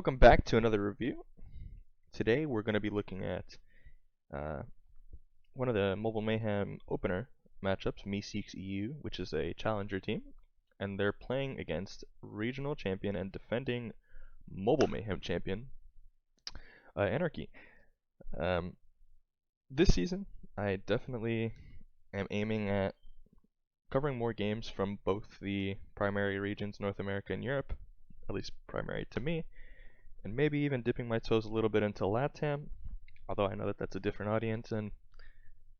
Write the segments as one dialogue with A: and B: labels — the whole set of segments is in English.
A: Welcome back to another review. Today we're going to be looking at uh, one of the Mobile Mayhem opener matchups, MeSeeks EU, which is a challenger team, and they're playing against regional champion and defending Mobile Mayhem champion, Anarchy. Um, this season, I definitely am aiming at covering more games from both the primary regions, North America and Europe, at least primary to me, and maybe even dipping my toes a little bit into LATAM, although I know that that's a different audience and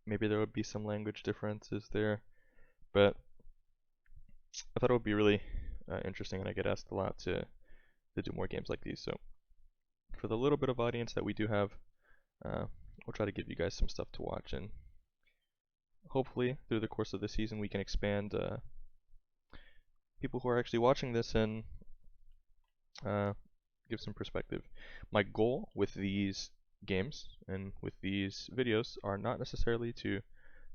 A: maybe there would be some language differences there, but I thought it would be really interesting, and I get asked a lot to do more games like these. So for the little bit of audience that we do have, we'll try to give you guys some stuff to watch, and hopefully through the course of the season we can expand people who are actually watching this and give some perspective. My goal with these games and with these videos are not necessarily to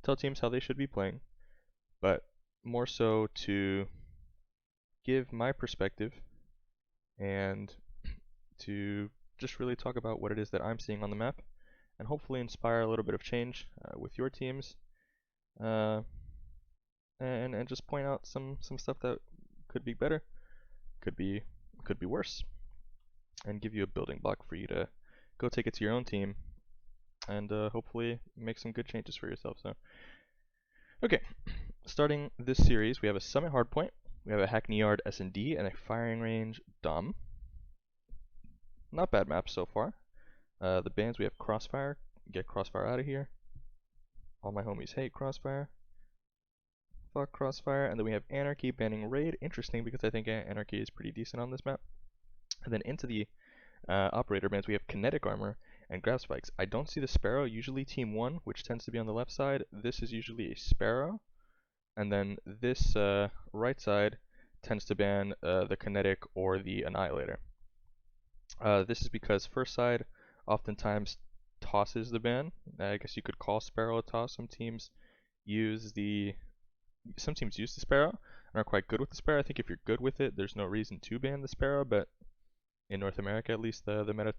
A: tell teams how they should be playing, but more so to give my perspective and to just really talk about what it is that I'm seeing on the map and hopefully inspire a little bit of change with your teams and just point out some stuff that could be better, could be worse, and give you a building block for you to go take it to your own team and hopefully make some good changes for yourself. So, okay, starting this series, we have a Summit Hardpoint, we have a Hackney Yard S&D, and a Firing Range Dom. Not bad maps so far. The bans, we have Crossfire, get Crossfire out of here. All my homies hate Crossfire. Fuck Crossfire. And then we have Anarchy banning Raid. Interesting because I think Anarchy is pretty decent on this map. And then into the operator bans, we have Kinetic Armor and Grab Spikes. I don't see the Sparrow, usually Team 1, which tends to be on the left side. This is usually a Sparrow. And then this right side tends to ban the Kinetic or the Annihilator. This is because first side oftentimes tosses the ban. I guess you could call Sparrow a toss. Some teams use the Sparrow and are quite good with the Sparrow. I think if you're good with it, there's no reason to ban the Sparrow, but in North America at least the meta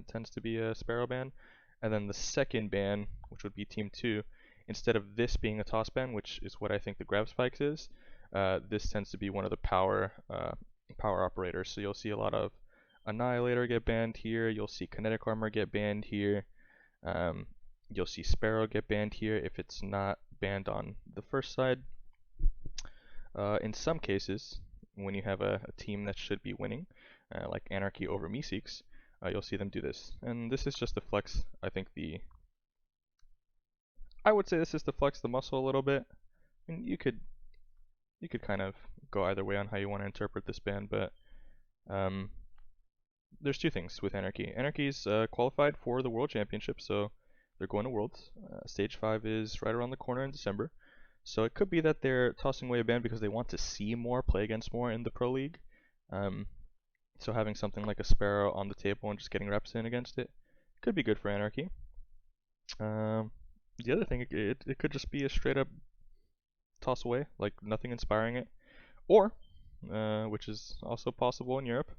A: tends to be a Sparrow ban. And then the second ban, which would be Team 2, instead of this being a toss ban, which is what I think the Grab Spikes is, this tends to be one of the power operators. So you'll see a lot of Annihilator get banned here, you'll see Kinetic Armor get banned here, you'll see Sparrow get banned here if it's not banned on the first side. In some cases, when you have a team that should be winning, like Anarchy over MeSeeks, you'll see them do this. And this is just to flex, I think I would say this is to flex the muscle a little bit. And you could kind of go either way on how you want to interpret this ban, but there's two things with Anarchy. Anarchy's qualified for the World Championship, so they're going to Worlds. Stage 5 is right around the corner in December. So it could be that they're tossing away a ban because they want to see more, play against more in the Pro League. So having something like a Sparrow on the table and just getting reps in against it could be good for Anarchy. The other thing, it could just be a straight up toss away, like nothing inspiring it. Or, which is also possible in Europe,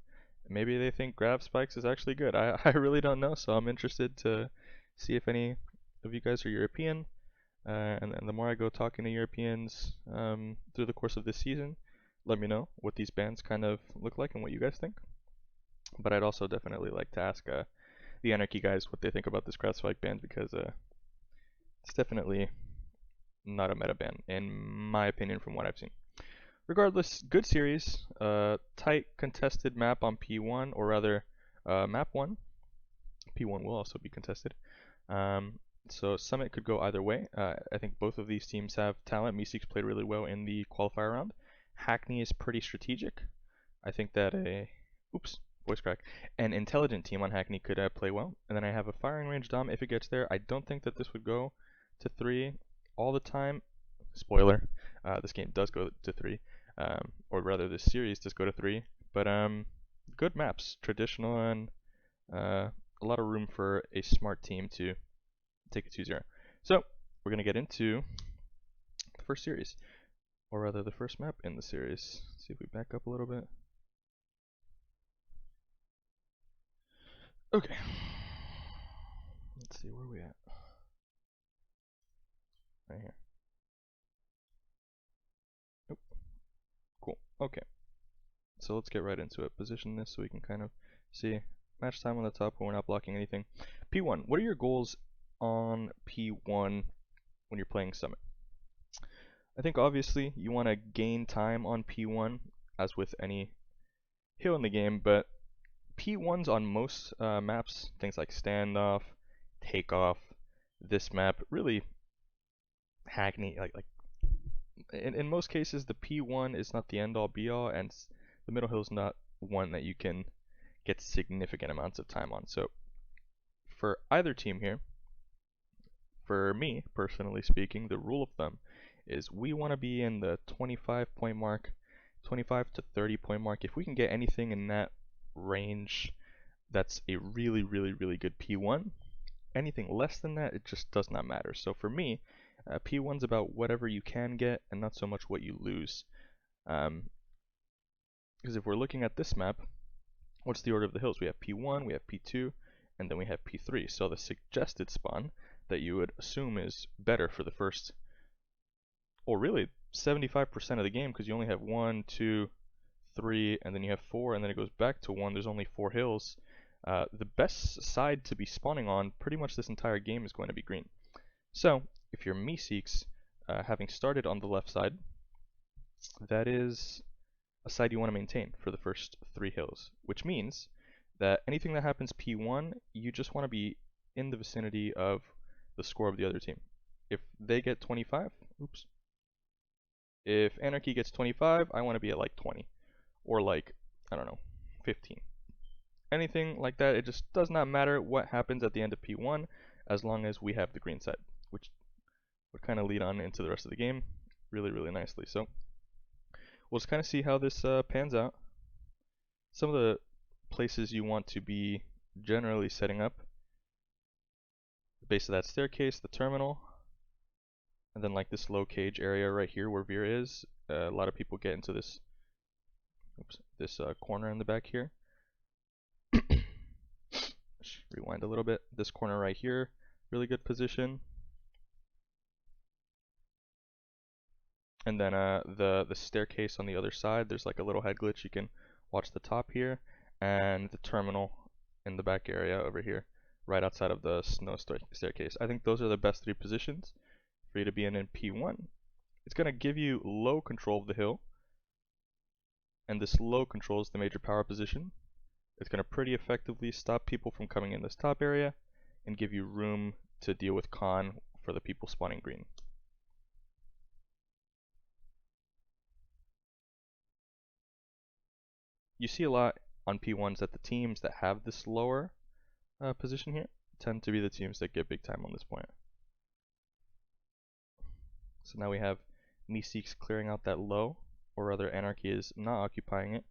A: maybe they think Grab Spikes is actually good. I really don't know, so I'm interested to see if any of you guys are European. And the more I go talking to Europeans through the course of this season, let me know what these bans kind of look like and what you guys think. But I'd also definitely like to ask the Anarchy guys what they think about this Grab Spike ban, because it's definitely not a meta ban, in my opinion, from what I've seen. Regardless, good series, tight contested map on P1, or rather map 1. P1 will also be contested. So Summit could go either way. I think both of these teams have talent. MeSeeks played really well in the qualifier round. Hackney is pretty strategic. I think that voice crack. An intelligent team on Hackney could play well. And then I have a Firing Range Dom if it gets there. I don't think that this would go to 3 all the time. Spoiler, this game does go to 3. Or rather this series does go to 3. But good maps, traditional, and a lot of room for a smart team to take it 2-0. So we're going to get into the first series, or rather the first map in the series. Let's see if we back up a little bit. Okay. Let's see, where are we at? Right here. Nope. Cool. Okay. So let's get right into it. Position this so we can kind of see match time on the top when we're not blocking anything. P1, what are your goals on P1 when you're playing Summit? I think obviously you want to gain time on P1 as with any hill in the game, but P1s on most maps, things like standoff, takeoff, this map, really hackney, like in most cases the P1 is not the end all be all, and the middle hill is not one that you can get significant amounts of time on. So for either team here, for me personally speaking, the rule of thumb is we want to be in the 25 point mark, 25 to 30 point mark. If we can get anything in that range, that's a really good P1. Anything less than that, it just does not matter. So for me, P1's about whatever you can get and not so much what you lose. Because if we're looking at this map, what's the order of the hills? We have P1, we have P2, and then we have P3. So the suggested spawn that you would assume is better for the first, or really 75% of the game, because you only have 1, 2, 3, and then you have 4, and then it goes back to 1. There's only 4 hills. The best side to be spawning on pretty much this entire game is going to be green. So if you're MeSeeks, having started on the left side, that is a side you want to maintain for the first 3 hills, which means that anything that happens P1, you just want to be in the vicinity of the score of the other team. If they get 25, oops. If Anarchy gets 25, I want to be at like 20, or like, I don't know, 15. Anything like that, it just does not matter what happens at the end of P1 as long as we have the green side, which would kind of lead on into the rest of the game really nicely. So we'll just kind of see how this pans out. Some of the places you want to be generally setting up: the base of that staircase, the terminal, and then like this low cage area right here where Veer is. A lot of people get into this corner in the back here. Rewind a little bit. This corner right here, really good position. And then the staircase on the other side, there's like a little head glitch. You can watch the top here, and the terminal in the back area over here, right outside of the snow staircase. I think those are the best 3 positions for you to be in P1. It's going to give you low control of the hill, and this low controls the major power position. It's going to pretty effectively stop people from coming in this top area and give you room to deal with con for the people spawning green. You see a lot on P1s that the teams that have this lower position here tend to be the teams that get big time on this point. So now we have MeSeeks clearing out that low, or rather Anarchy is not occupying it.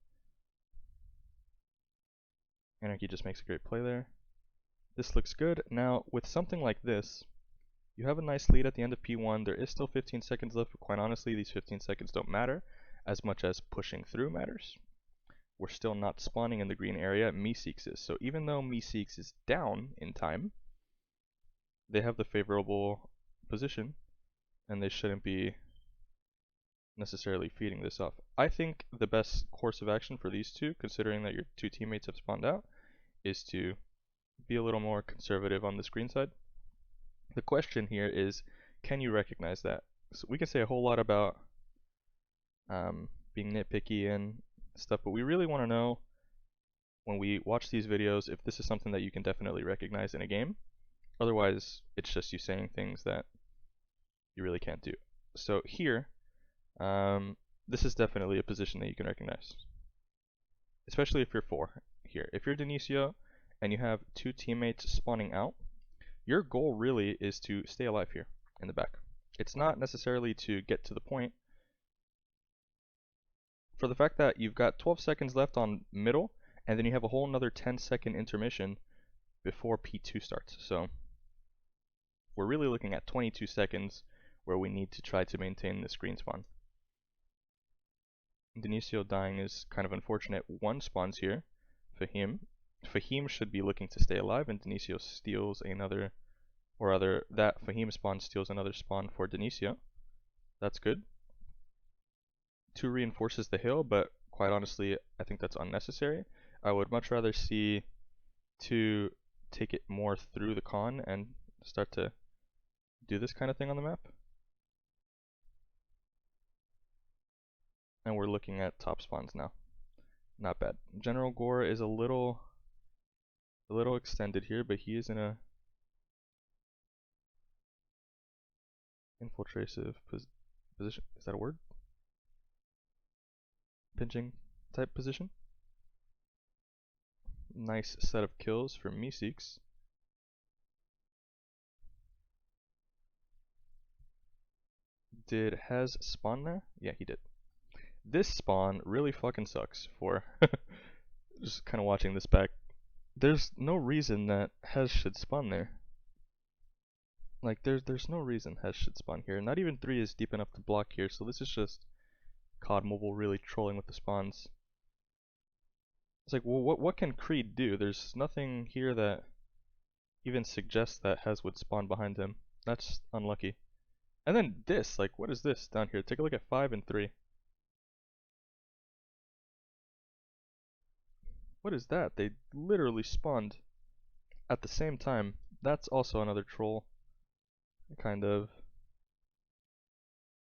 A: Anarchy just makes a great play there. This looks good. Now with something like this, you have a nice lead at the end of P1. There is still 15 seconds left, but quite honestly these 15 seconds don't matter as much as pushing through matters. We're still not spawning in the green area, MeSeeks is. So even though MeSeeks is down in time, they have the favorable position, and they shouldn't be necessarily feeding this off. I think the best course of action for these two, considering that your 2 teammates have spawned out, is to be a little more conservative on the screen side. The question here is, can you recognize that? So we can say a whole lot about being nitpicky and stuff, but we really want to know when we watch these videos if this is something that you can definitely recognize in a game. Otherwise, it's just you saying things that you really can't do. So here, this is definitely a position that you can recognize, especially if you're 4 here. If you're Denisio and you have 2 teammates spawning out, your goal really is to stay alive here in the back. It's not necessarily to get to the point. For the fact that you've got 12 seconds left on middle, and then you have a whole another 10-second intermission before P2 starts. So we're really looking at 22 seconds where we need to try to maintain this green spawn. Denisio dying is kind of unfortunate. 1 spawns here for him, Fahim should be looking to stay alive, and Denisio steals another, or other, that Fahim spawn steals another spawn for Denisio. That's good. 2 reinforces the hill, but quite honestly, I think that's unnecessary. I would much rather see 2 take it more through the con and start to do this kind of thing on the map. And we're looking at top spawns now. Not bad. General Gore is a little extended here, but he is in a infiltrative position. Is that a word? Pinching type position. Nice set of kills from MeSeeks. Did Hez spawn there? Yeah, he did. This spawn really fucking sucks for just kind of watching this back. There's no reason that Hez should spawn there. Like, there's no reason Hez should spawn here. Not even 3 is deep enough to block here, so this is just COD Mobile really trolling with the spawns. It's like, well, what can Creed do? There's nothing here that even suggests that Hez would spawn behind him. That's unlucky. And then this, like, what is this down here? Take a look at 5 and 3. What is that? They literally spawned at the same time. That's also another troll kind of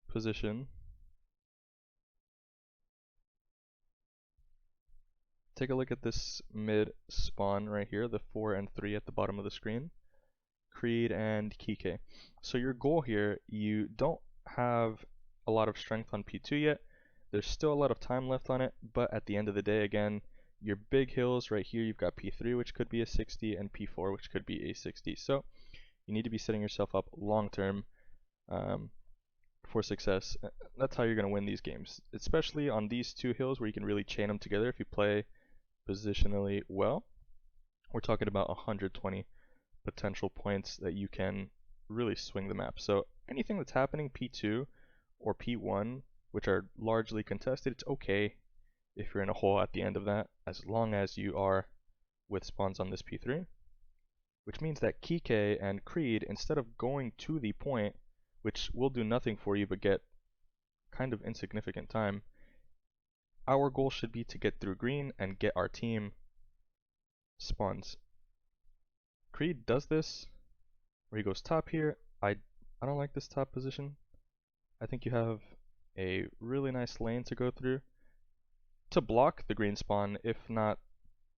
A: position. Take a look at this mid spawn right here, the 4 and 3 at the bottom of the screen. Creed and Kike. So your goal here, you don't have a lot of strength on P2 yet. There's still a lot of time left on it, but at the end of the day, again, your big hills right here, you've got P3, which could be a 60, and P4, which could be a 60. So you need to be setting yourself up long term for success. That's how you're going to win these games, especially on these 2 hills where you can really chain them together if you play positionally well. We're talking about 120 potential points that you can really swing the map. So anything that's happening P2 or P1, which are largely contested, it's okay if you're in a hole at the end of that, as long as you are with spawns on this P3. Which means that Kike and Creed, instead of going to the point, which will do nothing for you but get kind of insignificant time, our goal should be to get through green and get our team spawns. Creed does this, where he goes top here. I don't like this top position. I think you have a really nice lane to go through to block the green spawn, if not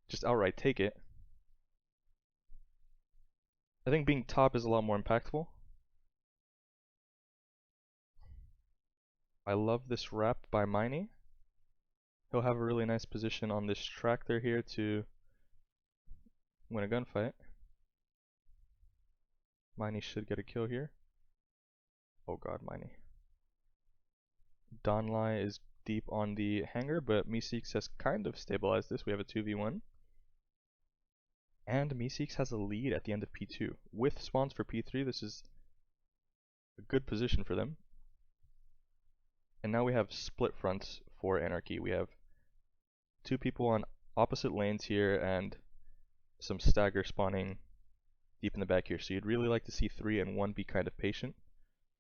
A: just outright take it. I think being top is a lot more impactful. I love this wrap by Miney. He'll have a really nice position on this tractor here to win a gunfight. Miney should get a kill here. Oh god, Miney. Donlai is deep on the hangar, but MeSeeks has kind of stabilized this. We have a 2v1. And MeSeeks has a lead at the end of P2. With spawns for P3, this is a good position for them. And now we have split fronts for Anarchy. We have 2 people on opposite lanes here and some stagger spawning deep in the back here. So you'd really like to see 3 and 1 be kind of patient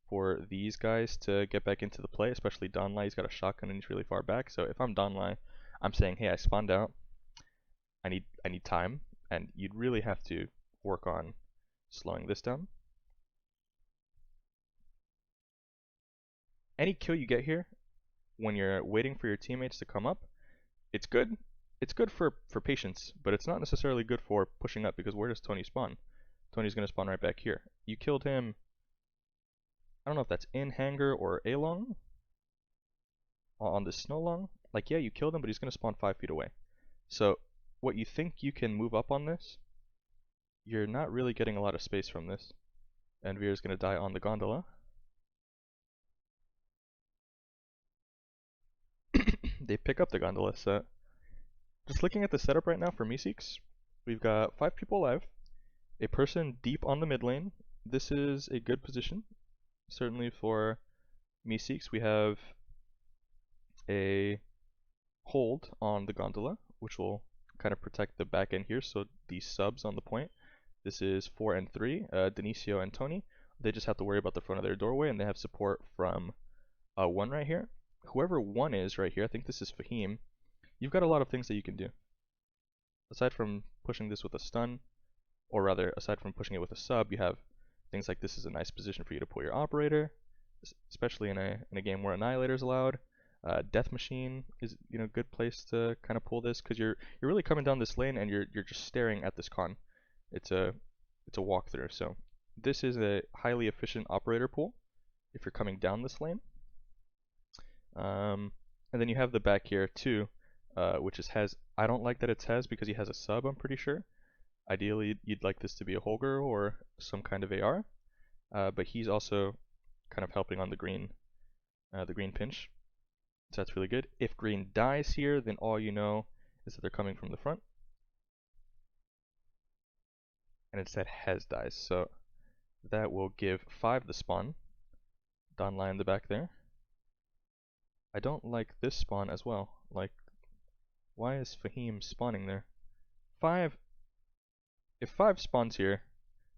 A: for these guys to get back into the play, especially Donlai. He's got a shotgun and he's really far back. So if I'm Donlai, I'm saying, hey, I spawned out. I need time, and you'd really have to work on slowing this down. Any kill you get here, when you're waiting for your teammates to come up, it's good. It's good for patience, but it's not necessarily good for pushing up, because where does Tony spawn? Tony's going to spawn right back here. You killed him, I don't know if that's in hangar or A-long, on the snow long. Like, yeah, you killed him, but he's going to spawn 5 feet away. So what you think you can move up on this, you're not really getting a lot of space from this. And Veer's going to die on the gondola. They pick up the gondola, so just looking at the setup right now for MeSeeks, we've got 5 people alive, a person deep on the mid lane. This is a good position, certainly for MeSeeks. We have a hold on the gondola, which will kind of protect the back end here. So these subs on the point, this is 4 and 3, Denisio and Tony. They just have to worry about the front of their doorway, and they have support from 1 right here. Whoever 1 is right here, I think this is Fahim. You've got a lot of things that you can do. Aside from pushing this with a stun, or rather, aside from pushing it with a sub, you have things like this is a nice position for you to pull your operator, especially in a game where Annihilator is allowed. Death Machine is good place to kind of pull this, because you're really coming down this lane and you're just staring at this con. It's a walkthrough. So this is a highly efficient operator pull if you're coming down this lane. And then you have the back here too, which is Hez. I don't like that it's Hez because he has a sub, I'm pretty sure. Ideally, you'd like this to be a Holger or some kind of AR, but he's also kind of helping on the green pinch. So that's really good. If green dies here, then all you know is that they're coming from the front. And instead Hez dies, so that will give 5 the spawn. Donlai in the back there. I don't like this spawn as well. Like, why is Fahim spawning there? 5. If 5 spawns here,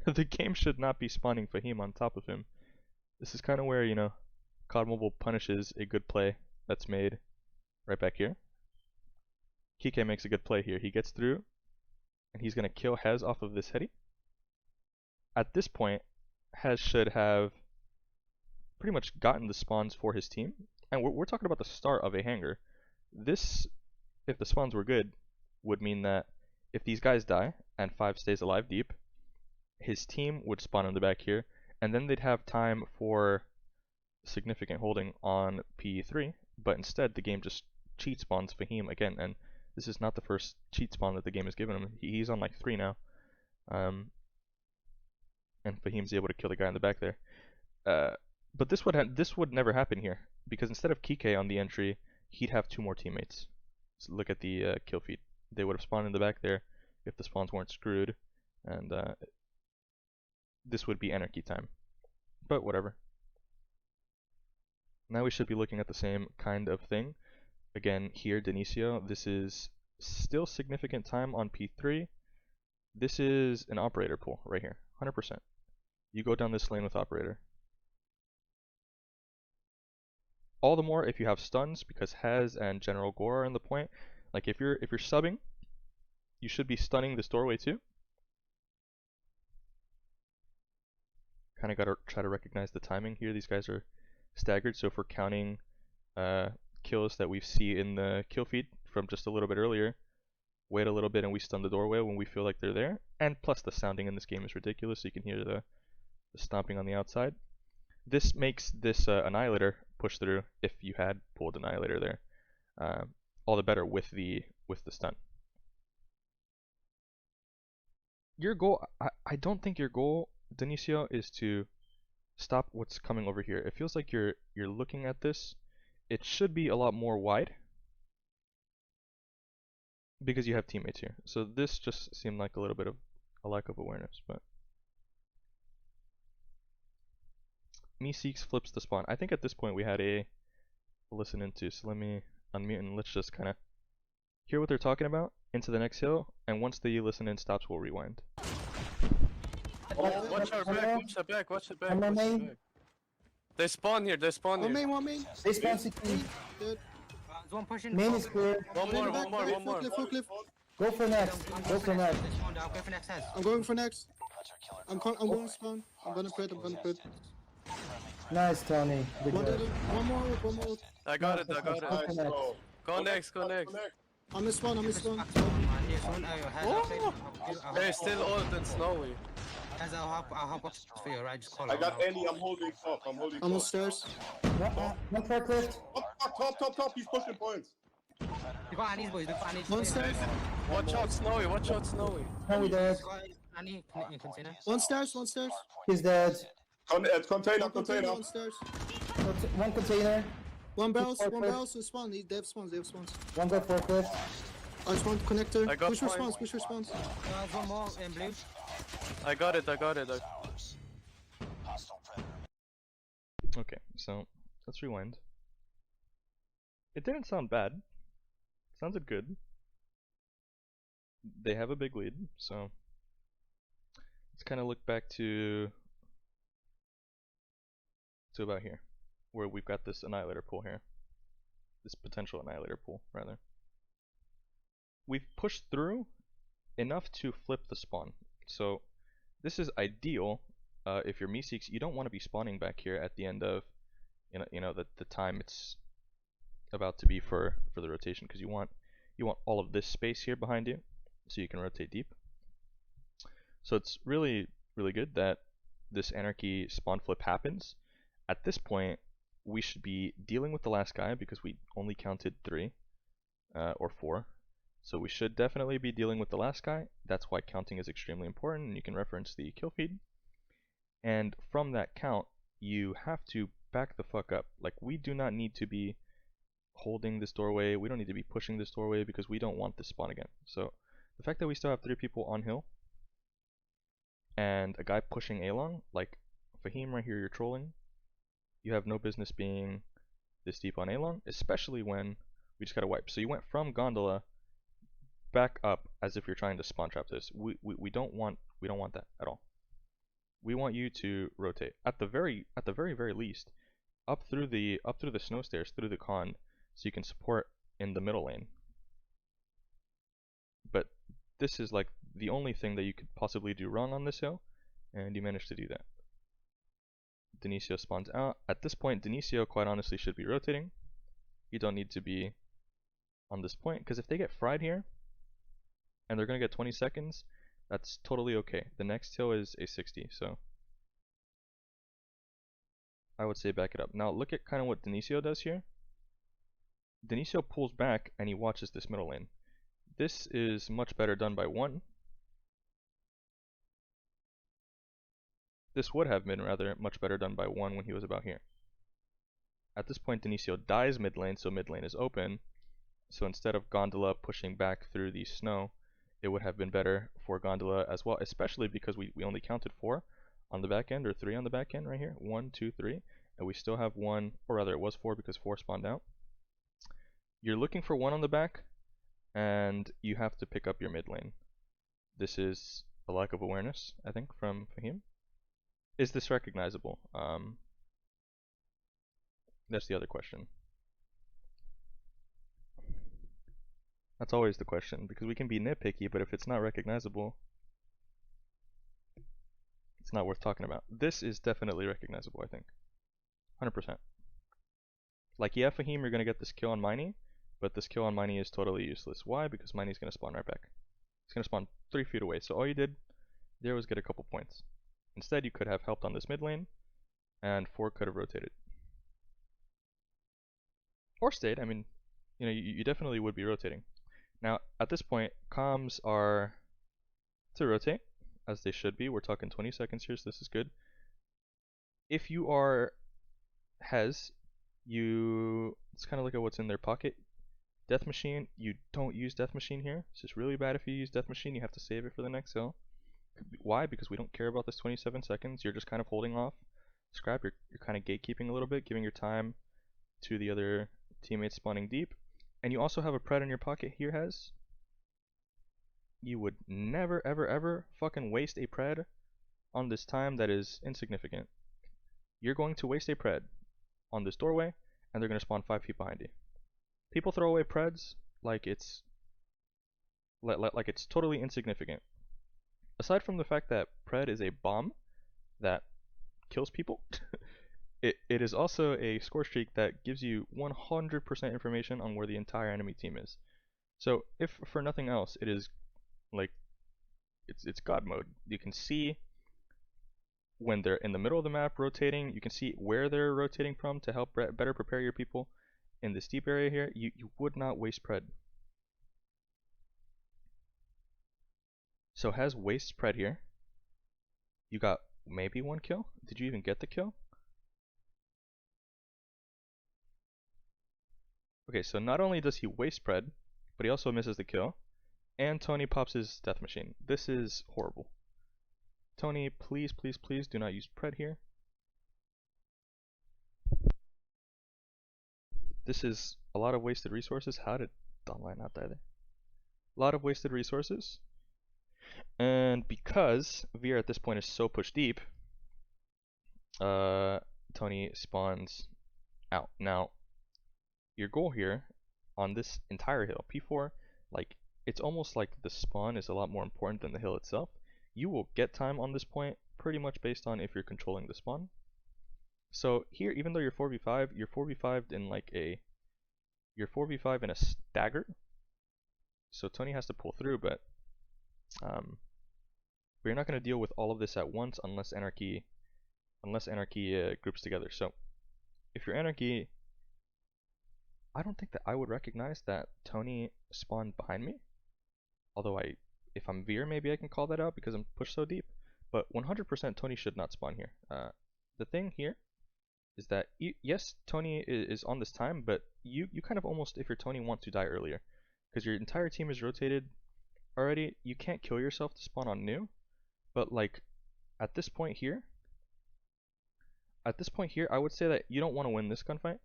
A: the game should not be spawning Fahim on top of him. This is kind of where, COD Mobile punishes a good play that's made right back here. Kike makes a good play here. He gets through, and he's going to kill Hez off of this heady. At this point, Hez should have pretty much gotten the spawns for his team. And we're talking about the start of a hangar. This, if the spawns were good, would mean that if these guys die and 5 stays alive deep, his team would spawn in the back here, and then they'd have time for significant holding on P3, but instead the game just cheat spawns Fahim again, and this is not the first cheat spawn that the game has given him. He's on like 3 now. And Fahim's able to kill the guy in the back there. But this would never happen here, because instead of Kike on the entry, he'd have 2 more teammates. So look at the kill feed. They would have spawned in the back there if the spawns weren't screwed, and this would be Anarchy time. But whatever. Now we should be looking at the same kind of thing. Again, here, Denisio, this is still significant time on P3. This is an operator pull right here, 100%. You go down this lane with operator. All the more if you have stuns, because Hez and General Gore are in the point. Like if you're subbing, you should be stunning this doorway too. Kind of gotta try to recognize the timing here. These guys are staggered, so if we're counting kills that we see in the kill feed from just a little bit earlier, wait a little bit and we stun the doorway when we feel like they're there. And plus the sounding in this game is ridiculous, so you can hear the stomping on the outside. This makes this Annihilator push through if you had pulled Annihilator there. All the better with the stun. Your goal, I don't think your goal, Denisio, is to stop what's coming over here. It feels like you're looking at this. It should be a lot more wide because you have teammates here. So this just seemed like a little bit of a lack of awareness, but MeSeeks flips the spawn. I think at this point we had a listen into, so let me unmute and let's just kind of hear what they're talking about into the next hill, and once the listen in stops, we'll rewind.
B: Oh, watch our back, watch the back, watch the back. Watch the back. They spawn here, they spawn here.
C: One main.
D: They spawn 16.
C: One pushing.
D: Main is clear.
B: One more.
C: Full cliff.
D: Go for next. Go for next.
C: I'm going for next. I'm going spawn. I'm gonna put.
D: Nice, Tony. Good job.
C: One more.
B: I got it.
D: Nice.
B: Go next.
C: I missed one.
B: Oh! They're still old and snowy.
C: I'll hop off for you, right? Just call
E: I got Andy, I'm holding top.
C: I'm on stairs.
D: One forklift.
E: Top, he's pushing points.
C: You got Annie's boys, One stairs.
B: Watch out, Snowy.
D: Tony dead.
C: Annie, container. One stairs.
D: He's dead.
E: Container.
C: One stairs.
D: One container.
C: One barrel to spawn. They have spawns.
D: One go forklift.
C: I spawned connector.
B: I got
C: Push response. One more in blue.
B: I got it.
A: Okay, so let's rewind. It didn't sound bad. Sounded good. they have a big lead, so let's kind of look back to about here, where we've got this annihilator pool here, this potential annihilator pool rather. We've pushed through enough to flip the spawn, so this is ideal. If you're MeSeeks, you don't want to be spawning back here at the end of the time it's about to be for the rotation, because you want all of this space here behind you so you can rotate deep. So it's really good that this Anarchy spawn flip happens. At this point, we should be dealing with the last guy because we only counted 3 or 4. So we should definitely be dealing with the last guy. That's why counting is extremely important, and you can reference the kill feed. And from that count, you have to back the fuck up. Like, we do not need to be holding this doorway. We don't need to be pushing this doorway because we don't want this spawn again. So the fact that we still have 3 people on hill and a guy pushing A-long, like Fahim right here, you're trolling. You have no business being this deep on A-long, especially when we just got a wipe. So you went from gondola back up as if you're trying to spawn trap this. We don't want that at all. We want you to rotate at the very least up through the snow stairs, through the con, so you can support in the middle lane. But this is like the only thing that you could possibly do wrong on this hill, and you managed to do that. Denisio spawns out. At this point, Denisio quite honestly should be rotating. You don't need to be on this point, because if they get fried here and they're going to get 20 seconds, that's totally okay. The next hill is a 60, so I would say back it up. Now look at kind of what Denisio does here. Denisio pulls back and he watches this middle lane. This is much better done by 1. This would have been rather much better done by 1 when he was about here. At this point, Denisio dies mid lane, so mid lane is open. So instead of Gondola pushing back through the snow, it would have been better for Gondola as well, especially because we only counted 4 on the back end, or 3 on the back end right here. 1, 2, 3, and we still have 1, or rather it was 4 because 4 spawned out. You're looking for 1 on the back, and you have to pick up your mid lane. This is a lack of awareness, I think, from Fahim. Is this recognizable? That's the other question. That's always the question, because we can be nitpicky, but if it's not recognizable, it's not worth talking about. This is definitely recognizable, I think. 100%. Like, yeah, Fahim, you're going to get this kill on Miney, but this kill on Miney is totally useless. Why? Because Miney's going to spawn right back. He's going to spawn 3 feet away, so all you did there was get a couple points. Instead, you could have helped on this mid lane, and 4 could have rotated. Or stayed. I mean, you definitely would be rotating. Now, at this point, comms are to rotate, as they should be. We're talking 20 seconds here, so this is good. If you are Hez, let's kind of look at what's in their pocket. Death Machine, you don't use Death Machine here. It's just really bad if you use Death Machine. You have to save it for the next hill. Why? Because we don't care about this 27 seconds. You're just kind of holding off. Scrap, you're kind of gatekeeping a little bit, giving your time to the other teammates spawning deep. And you also have a pred in your pocket here, Hez. You would never, ever, ever fucking waste a pred on this time that is insignificant. You're going to waste a pred on this doorway, and they're going to spawn 5 feet behind you. People throw away preds like it's totally insignificant. Aside from the fact that pred is a bomb that kills people, it is also a score streak that gives you 100% information on where the entire enemy team is. So if for nothing else, it is like it's God mode. You can see when they're in the middle of the map rotating. You can see where they're rotating from to help better prepare your people in this deep area here. You would not waste pred. So Hez wastes pred here. You got maybe 1 kill. Did you even get the kill? Okay, so not only does he waste pred, but he also misses the kill. And Tony pops his Death Machine. This is horrible. Tony, please, please, please do not use pred here. This is a lot of wasted resources. How did Donline not die there? A lot of wasted resources. And because Veer at this point is so pushed deep, Tony spawns out. Now, your goal here on this entire hill, P4, like, it's almost like the spawn is a lot more important than the hill itself. You will get time on this point pretty much based on if you're controlling the spawn. So here, even though you're 4v5, you're 4v5'd in like you're 4v5 in a stagger. So Tony has to pull through, but we're not going to deal with all of this at once unless Anarchy groups together. So if you're Anarchy, I don't think that I would recognize that Tony spawned behind me. Although if I'm Veer, maybe I can call that out because I'm pushed so deep. But 100% Tony should not spawn here. The thing here is that, yes, Tony is on this time, but you kind of almost, if you're Tony, want to die earlier. Because your entire team is rotated already. You can't kill yourself to spawn on new. But like, at this point here, I would say that you don't want to win this gunfight.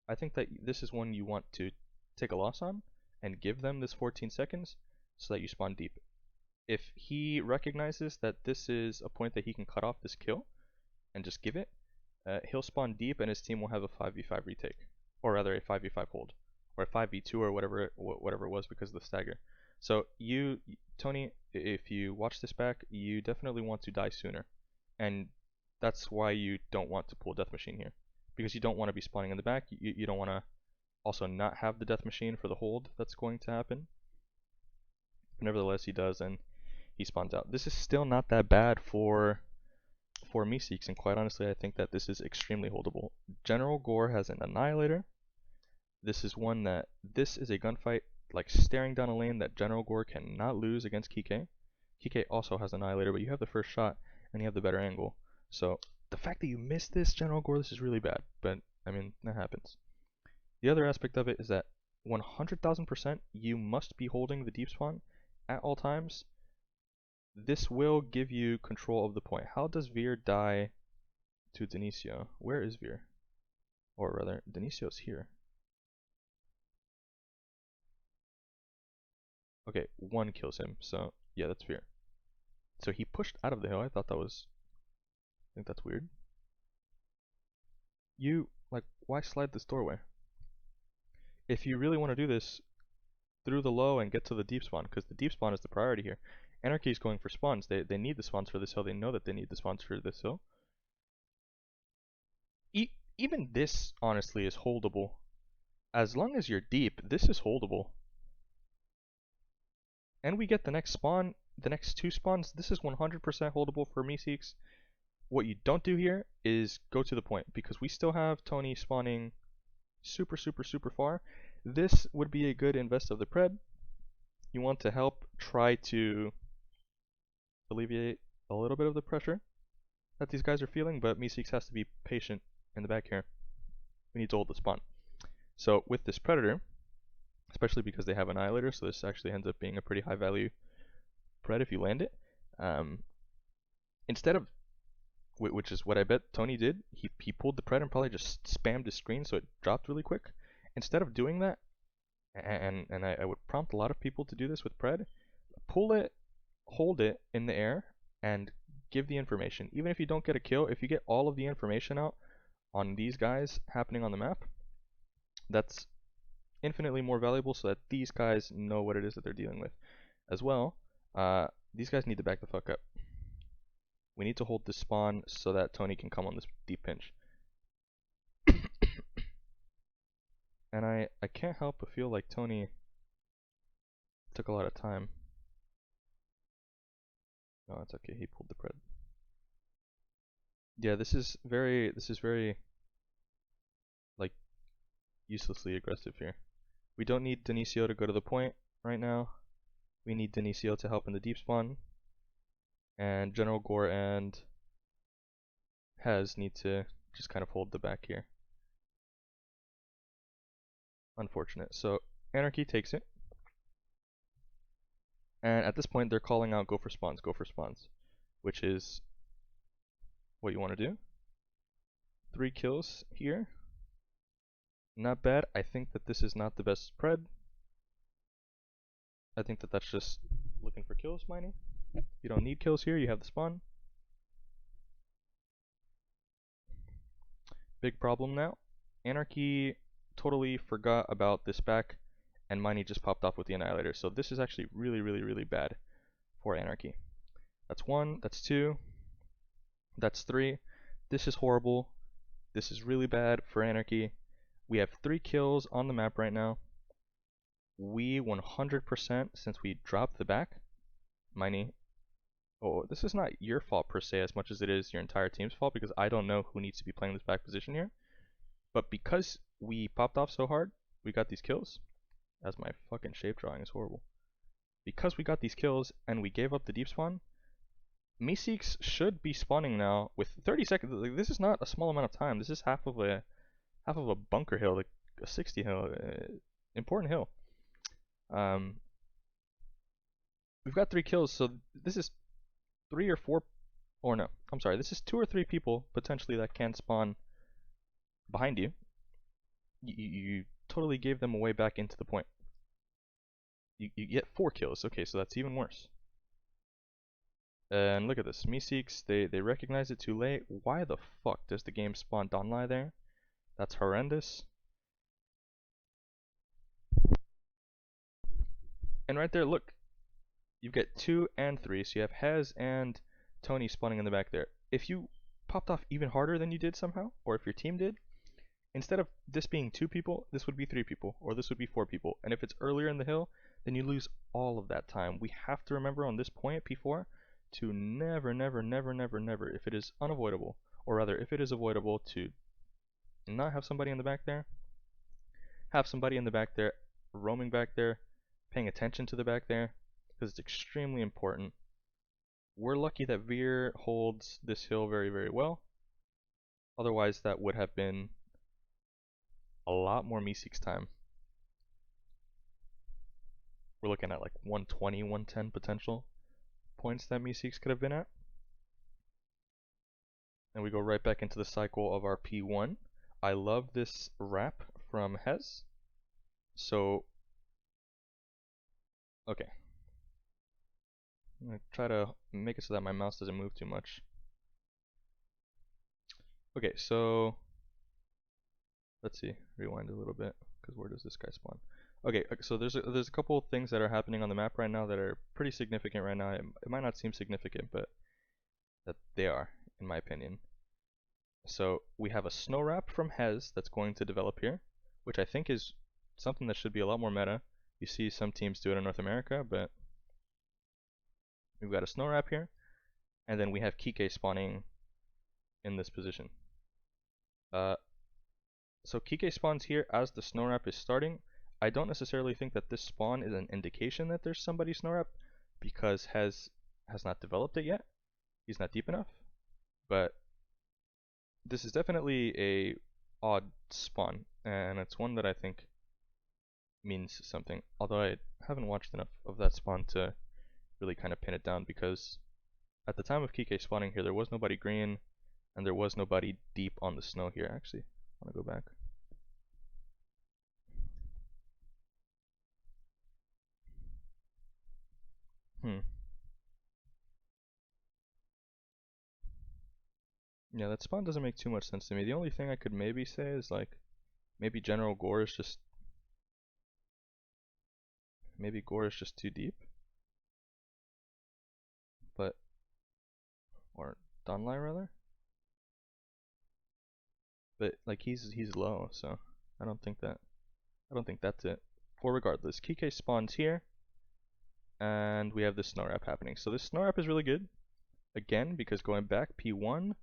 A: I think that this is one you want to take a loss on and give them this 14 seconds so that you spawn deep. If he recognizes that this is a point that he can cut off this kill and just give it, he'll spawn deep and his team will have a 5v5 retake. Or rather a 5v5 hold. Or a 5v2 or whatever it was because of the stagger. So you, Tony, if you watch this back, you definitely want to die sooner. And that's why you don't want to pull Death Machine here. Because you don't want to be spawning in the back. You don't want to also not have the Death Machine for the hold that's going to happen. But nevertheless, he does, and he spawns out. This is still not that bad for MeSeeks, and quite honestly, I think that this is extremely holdable. General Gore has an Annihilator. This is one that, this is a gunfight, like staring down a lane that General Gore cannot lose against Kike. Kike also has an Annihilator, but you have the first shot, and you have the better angle. So, the fact that you missed this, General Gore, this is really bad, but, I mean, that happens. The other aspect of it is that 100,000% you must be holding the deep spawn at all times. This will give you control of the point. How does Veer die to Denisio? Where is Veer? Or rather, Denisio's here. Okay, one kills him, so yeah, that's Veer. So he pushed out of the hill. I think that's weird. Like, why slide this doorway? If you really want to do this, through the low and get to the deep spawn, because the deep spawn is the priority here. Anarchy is going for spawns. They need the spawns for this hill. They know that they need the spawns for this hill. Even this, honestly, is holdable. As long as you're deep, this is holdable. And we get the next spawn, the next two spawns. This is 100% holdable for MeSeeks. What you don't do here is go to the point, because we still have Tony spawning super far. This would be a good invest of the pred. You want to help try to alleviate a little bit of the pressure that these guys are feeling, but MeSeeks has to be patient in the back here. We need to hold the spawn. So with this Predator, especially because they have Annihilator, so this actually ends up being a pretty high value pred if you land it. Instead of, which is what I bet Tony did, he pulled the pred and probably just spammed his screen so it dropped really quick. Instead of doing that, and I would prompt a lot of people to do this with pred, pull it, hold it in the air, and give the information. Even if you don't get a kill, if you get all of the information out on these guys happening on the map, that's infinitely more valuable so that these guys know what it is that they're dealing with. As well, these guys need to back the fuck up. We need to hold this spawn so that Tony can come on this deep pinch. And I can't help but feel like Tony took a lot of time. No, it's okay, he pulled the pred. Yeah, this is very like uselessly aggressive here. We don't need Denisio to go to the point right now. We need Denisio to help in the deep spawn. And General Gore and Hez need to just kind of hold the back here. Unfortunate. So Anarchy takes it. And at this point they're calling out go for spawns, which is what you want to do. 3 kills here. Not bad. I think that this is not the best pred. I think that that's just looking for kills, mining. You don't need kills here, you have the spawn. Big problem now. Anarchy totally forgot about this back, and Miney just popped off with the Annihilator. So this is actually really bad for Anarchy. That's 1, that's 2, that's 3. This is horrible. This is really bad for Anarchy. We have 3 kills on the map right now. We 100%, since we dropped the back. Miney, oh, this is not your fault per se as much as it is your entire team's fault, because I don't know who needs to be playing this back position here. But because we popped off so hard, we got these kills. As my fucking shape drawing is horrible. Because we got these kills and we gave up the deep spawn, MeSeeks should be spawning now with 30 seconds. Like, this is not a small amount of time. This is half of a bunker hill, like a 60 hill, important hill. We've got 3 kills, so this is 3 or 4, or no, I'm sorry, this is 2 or 3 people potentially that can spawn behind you. You totally gave them away back into the point. You get 4 kills, okay, so that's even worse. And look at this, MeSeeks, they recognize it too late. Why the fuck does the game spawn Donlai there? That's horrendous. And right there, look, you get 2 and 3, so you have Hez and Tony spawning in the back there. If you popped off even harder than you did somehow, or if your team did, instead of this being 2 people, this would be 3 people, or this would be 4 people. And if it's earlier in the hill, then you lose all of that time. We have to remember on this point, P4, to never, if it is unavoidable, or rather, if it is avoidable, to not have somebody in the back there, have somebody in the back there, roaming back there, paying attention to the back there, because it's extremely important. We're lucky that Veer holds this hill very well. Otherwise, that would have been a lot more MeSeeks time. We're looking at like 120, 110 potential points that MeSeeks could have been at. And we go right back into the cycle of our P1. I love this wrap from Hez. So, okay. I'm going to try to make it so that my mouse doesn't move too much. Okay, so let's see, rewind a little bit, because where does this guy spawn? Okay, so there's a couple of things that are happening on the map right now that are pretty significant right now. It might not seem significant, but that they are, in my opinion. So we have a snow wrap from Hez that's going to develop here, which I think is something that should be a lot more meta. You see some teams do it in North America, but we've got a snow wrap here, and then we have Kike spawning in this position. So Kike spawns here as the snow wrap is starting. I don't necessarily think that this spawn is an indication that there's somebody snow wrap, because Hez has not developed it yet. He's not deep enough, but this is definitely a odd spawn, and it's one that I think means something. Although I haven't watched enough of that spawn to really kind of pin it down, because at the time of Kike spawning here, there was nobody green, and there was nobody deep on the snow here. Actually, I want to go back. Yeah, that spawn doesn't make too much sense to me. The only thing I could maybe say is like, maybe Gore is just too deep. But, or Donlai rather. But like he's low, so I don't think that's it. Or regardless, Kike spawns here, and we have this snow wrap happening. So this snow wrap is really good. Again, because going back P1,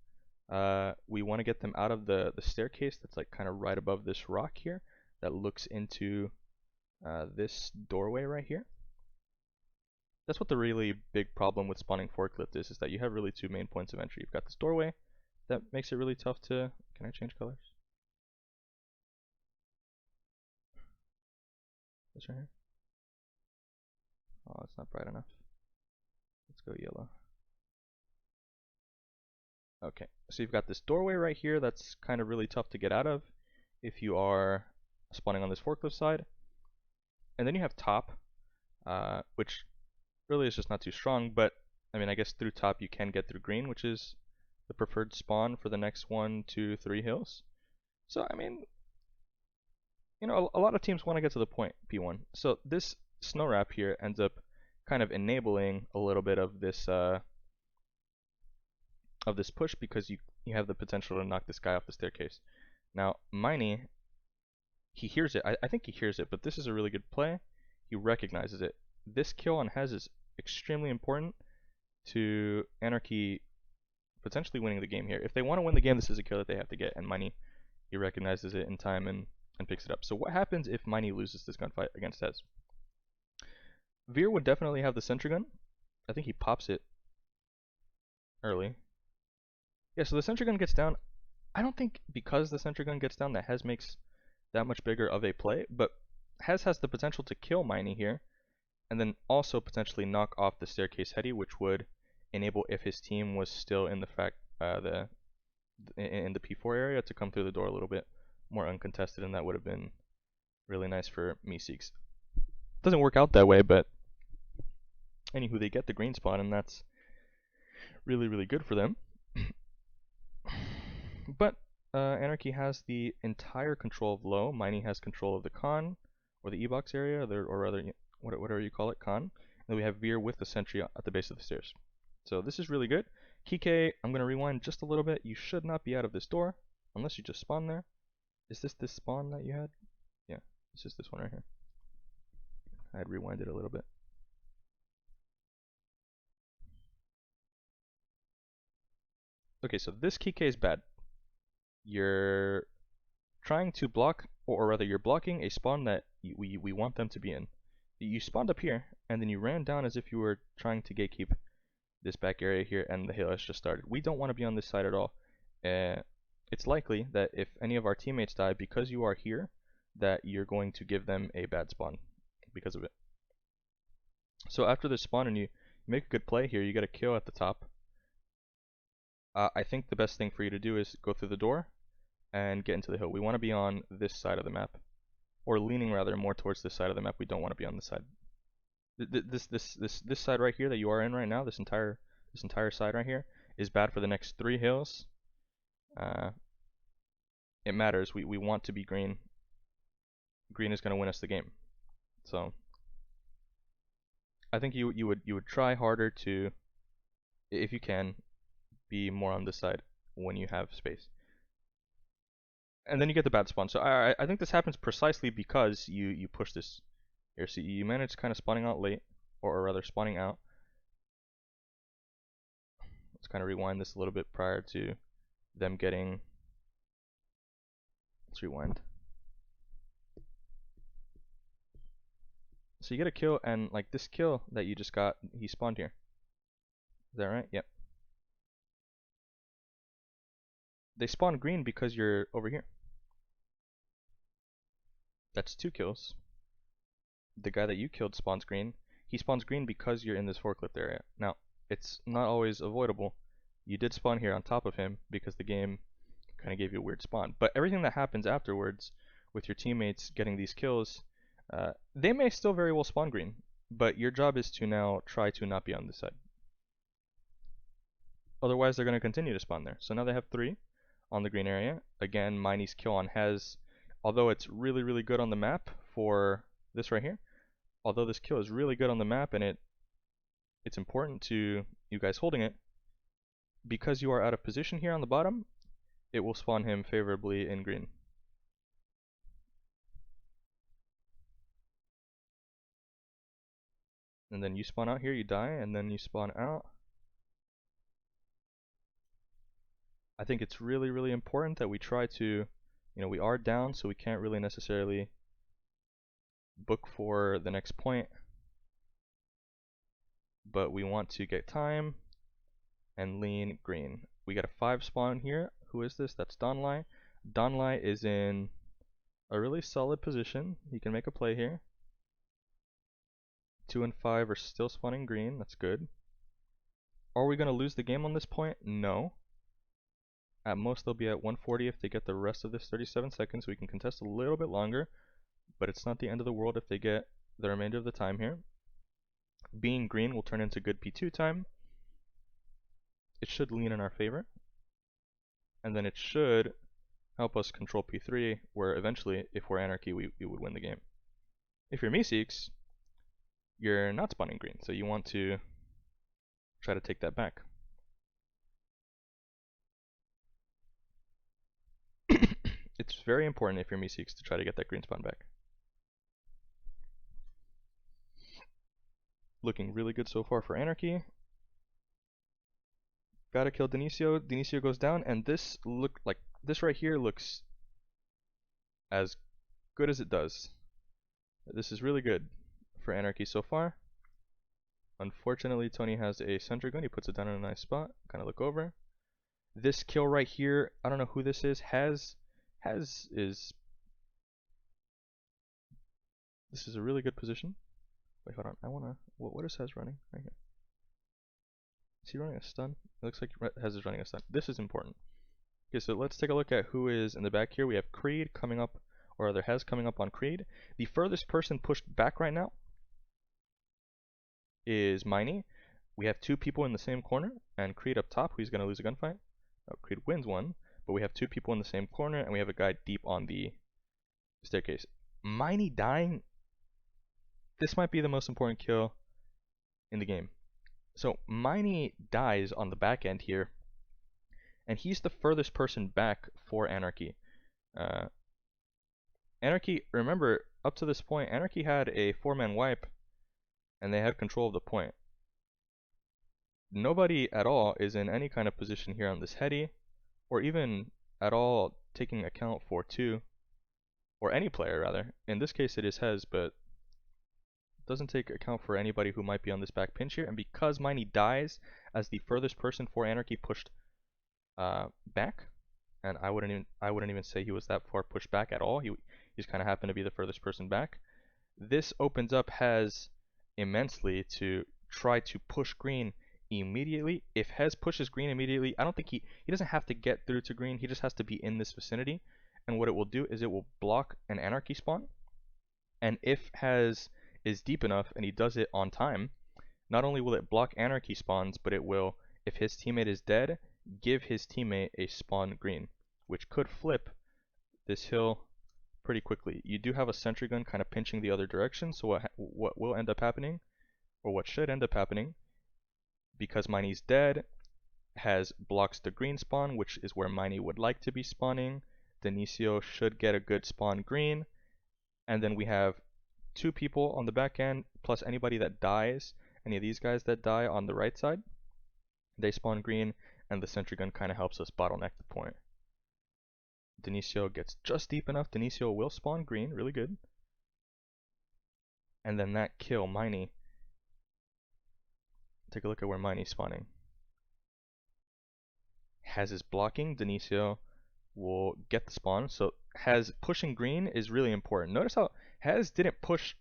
A: we want to get them out of the staircase that's like kind of right above this rock here that looks into this doorway right here. That's what the really big problem with spawning forklift is that you have really 2 main points of entry. You've got this doorway that makes it really tough to... Can I change colors? This right here? Oh, it's not bright enough. Let's go yellow. Okay, so you've got this doorway right here that's kind of really tough to get out of if you are spawning on this forklift side. And then you have top. which really is just not too strong. But I mean, I guess through top you can get through green, which is the preferred spawn for the next 1, 2, 3 hills. So I mean, you know, a lot of teams want to get to the point P1. So this snow wrap here ends up kind of enabling a little bit of this push, because you have the potential to knock this guy off the staircase. Now, Miney, he hears it. I think he hears it, but this is a really good play. He recognizes it. This kill on Hez is extremely important to Anarchy potentially winning the game here. If they want to win the game, this is a kill that they have to get, and Miney, he recognizes it in time and picks it up. So what happens if Miney loses this gunfight against Hez? Veer would definitely have the sentry gun. I think he pops it early. Yeah, so the sentry gun gets down. I don't think because the sentry gun gets down that Hez makes that much bigger of a play, but Hez has the potential to kill Miney here, and then also potentially knock off the staircase heady, which would enable, if his team was still in the in the P4 area, to come through the door a little bit more uncontested, and that would have been really nice for MeSeeks. Doesn't work out that way, but anywho, they get the green spot, and that's really, really good for them. But Anarchy has the entire control of low. Miney has control of the con, or the E-box area, or rather, whatever you call it, con. And then we have Veer with the sentry at the base of the stairs. So this is really good. Kike, I'm going to rewind just a little bit. You should not be out of this door, unless you just spawn there. Is this spawn that you had? Yeah, this is this one right here. I had rewinded a little bit. Okay, so this Kike is bad. You're trying to block, or rather you're blocking a spawn that we want them to be in. You spawned up here, and then you ran down as if you were trying to gatekeep this back area here, and the hill has just started. We don't want to be on this side at all. It's likely that if any of our teammates die because you are here, that you're going to give them a bad spawn because of it. So after this spawn and you make a good play here, you get a kill at the top. I think the best thing for you to do is go through the door and get into the hill. We want to be on this side of the map, or leaning rather more towards this side of the map. We don't want to be on this side. This side right here that you are in right now, this entire side right here, is bad for the next 3 hills. It matters. We want to be green. Green is going to win us the game. So I think you would try harder to, if you can, be more on this side when you have space. And then you get the bad spawn. So I think this happens precisely because you push this here. So you manage kind of spawning out late, or rather spawning out. Let's kind of rewind this a little bit prior to them getting. Let's rewind. So you get a kill, and like this kill that you just got, he spawned here. Is that right? Yep. They spawn green because you're over here. That's 2 kills. The guy that you killed spawns green. He spawns green because you're in this forklift area. Now, it's not always avoidable. You did spawn here on top of him because the game kind of gave you a weird spawn. But everything that happens afterwards with your teammates getting these kills, they may still very well spawn green. But your job is to now try to not be on this side. Otherwise, they're going to continue to spawn there. So now they have 3 on the green area. Again, Miney's kill on Hez, although it's really, really good on the map for this right here, although this kill is really good on the map and it's important to you guys holding it, because you are out of position here on the bottom, it will spawn him favorably in green. And then you spawn out here, you die, and then you spawn out. I think it's really, really important that we try to, you know, we are down, so we can't really necessarily book for the next point. But we want to get time and lean green. We got a 5 spawn here. Who is this? That's Donlai. Donlai is in a really solid position. He can make a play here. 2 and 5 are still spawning green. That's good. Are we going to lose the game on this point? No. At most, they'll be at 140 if they get the rest of this 37 seconds. We can contest a little bit longer, but it's not the end of the world if they get the remainder of the time here. Being green will turn into good P2 time. It should lean in our favor. And then it should help us control P3, where eventually, if we're Anarchy, we would win the game. If you're MeSeeks, you're not spawning green, so you want to try to take that back. It's very important if you're MeSeeks to try to get that green spawn back. Looking really good so far for Anarchy. Gotta kill Denisio. Denisio goes down, and this right here looks as good as it does. This is really good for Anarchy so far. Unfortunately, Tony has a sentry gun. He puts it down in a nice spot. Kind of look over. This kill right here, I don't know who this is. This is a really good position. Wait, hold on. I wanna. What is Hez running right here? Is he running a stun? It looks like Hez is running a stun. This is important. Okay, so let's take a look at who is in the back here. We have Creed coming up, or rather Hez coming up on Creed. The furthest person pushed back right now is Miney. We have two people in the same corner, and Creed up top, who's going to lose a gunfight. Oh, Creed wins one, but we have two people in the same corner, and we have a guy deep on the staircase. Miney dying, this might be the most important kill in the game. So Miney dies on the back end here, and he's the furthest person back for Anarchy. Anarchy, remember, up to this point, Anarchy had a 4-man wipe, and they had control of the point. Nobody at all is in any kind of position here on this heady, or even at all taking account for 2, or any player rather. In this case it is Hez, but doesn't take account for anybody who might be on this back pinch here. And because Miney dies as the furthest person for Anarchy pushed back, and I wouldn't even say he was that far pushed back at all. He just kind of happened to be the furthest person back. This opens up Hez immensely to try to push green immediately. If Hez pushes green immediately, I don't think he doesn't have to get through to green. He just has to be in this vicinity. And what it will do is it will block an Anarchy spawn. And if Hez is deep enough and he does it on time, not only will it block Anarchy spawns, but it will, if his teammate is dead, give his teammate a spawn green, which could flip this hill pretty quickly. You do have a sentry gun kind of pinching the other direction, so what will end up happening, or what should end up happening, because Miney's dead, Hez blocks the green spawn, which is where Miney would like to be spawning. Denisio should get a good spawn green, and then we have 2 people on the back end, plus anybody that dies, any of these guys that die on the right side, they spawn green, and the sentry gun kind of helps us bottleneck the point. Denisio gets just deep enough. Denisio will spawn green, really good. And then that kill, Miney. Take a look at where Miney's spawning. Hez is blocking. Denisio will get the spawn. So Hez pushing green is really important. Notice how Hez didn't push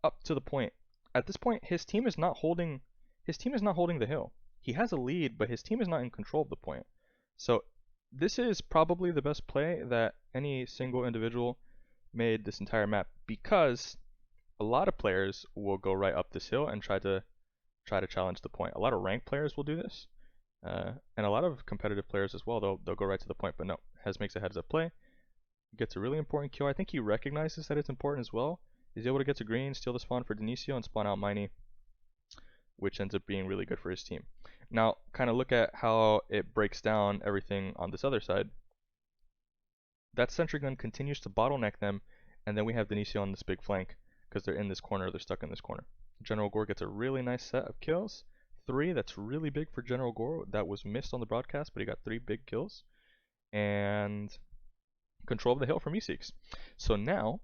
A: up to the point. At this point, his team is not holding the hill. He has a lead, but his team is not in control of the point. So this is probably the best play that any single individual made this entire map, because a lot of players will go right up this hill and try to challenge the point. A lot of ranked players will do this, and a lot of competitive players as well. They'll go right to the point, but no, Hez makes a heads-up play, gets a really important kill. I think he recognizes that it's important as well. He's able to get to green, steal the spawn for Denisio, and spawn out Miney, which ends up being really good for his team. Now, kind of look at how it breaks down everything on this other side. That sentry gun continues to bottleneck them, and then we have Denisio on this big flank, because they're in this corner, they're stuck in this corner. General Gore gets a really nice set of kills. 3, that's really big for General Gore. That was missed on the broadcast, but he got 3 big kills. And control of the hill for MeSeeks. So now,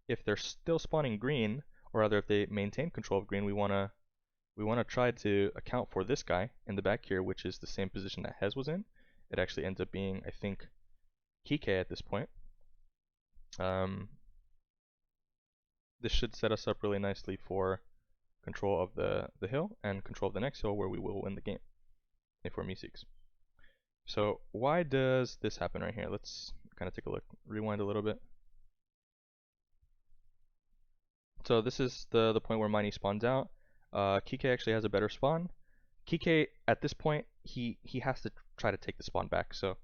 A: if they're still spawning green, or rather if they maintain control of green, we want to try to account for this guy in the back here, which is the same position that Hez was in. It actually ends up being, I think, Kike at this point. This should set us up really nicely for control of the hill and control of the next hill, where we will win the game if we're MeSeeks. So why does this happen right here? Let's kind of take a look. Rewind a little bit. So this is the point where Miney spawns out. Kike actually has a better spawn. Kike, at this point, he has to try to take the spawn back. So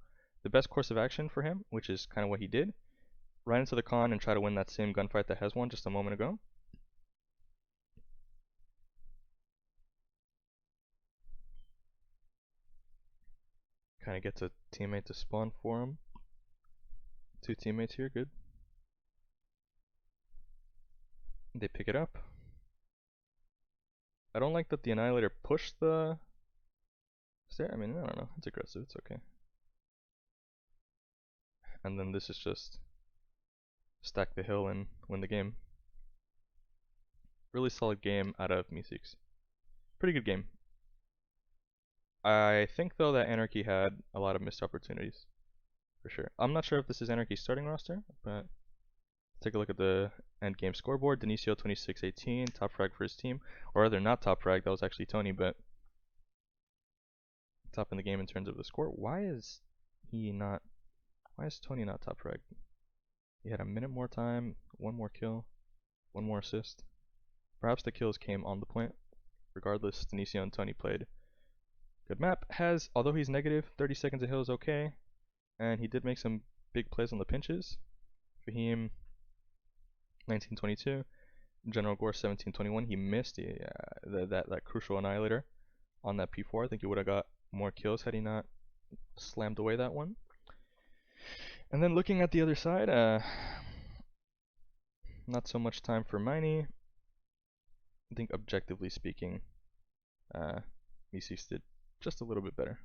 A: the best course of action for him, which is kind of what he did, run into the con and try to win that same gunfight that Hez won just a moment ago. Kind of gets a teammate to spawn for him. 2 teammates here, good. They pick it up. I don't like that the Annihilator pushed the stair. I mean, I don't know. It's aggressive. It's okay. And then this is just stack the hill and win the game. Really solid game out of MeSeeks. Pretty good game. I think though that Anarchy had a lot of missed opportunities. For sure. I'm not sure if this is Anarchy's starting roster, but take a look at the end game scoreboard. Denisio 26-18, top frag for his team. Or rather, not top frag, that was actually Tony, but top in the game in terms of the score. Why is Tony not top frag? He had a minute more time, 1 more kill, 1 more assist. Perhaps the kills came on the point. Regardless, Denisio and Tony played good map. Has, although he's negative, 30 seconds of hill is okay. And he did make some big plays on the pinches. Fahim, 1922. General Gore, 1721. He missed that crucial Annihilator on that P4. I think he would have got more kills had he not slammed away that one. And then looking at the other side, not so much time for Miney. I think objectively speaking, MeSeeks did just a little bit better.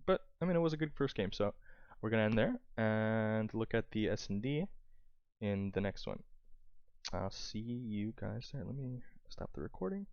A: But, I mean, it was a good first game, so we're going to end there and look at the S&D in the next one. I'll see you guys there. Let me stop the recording.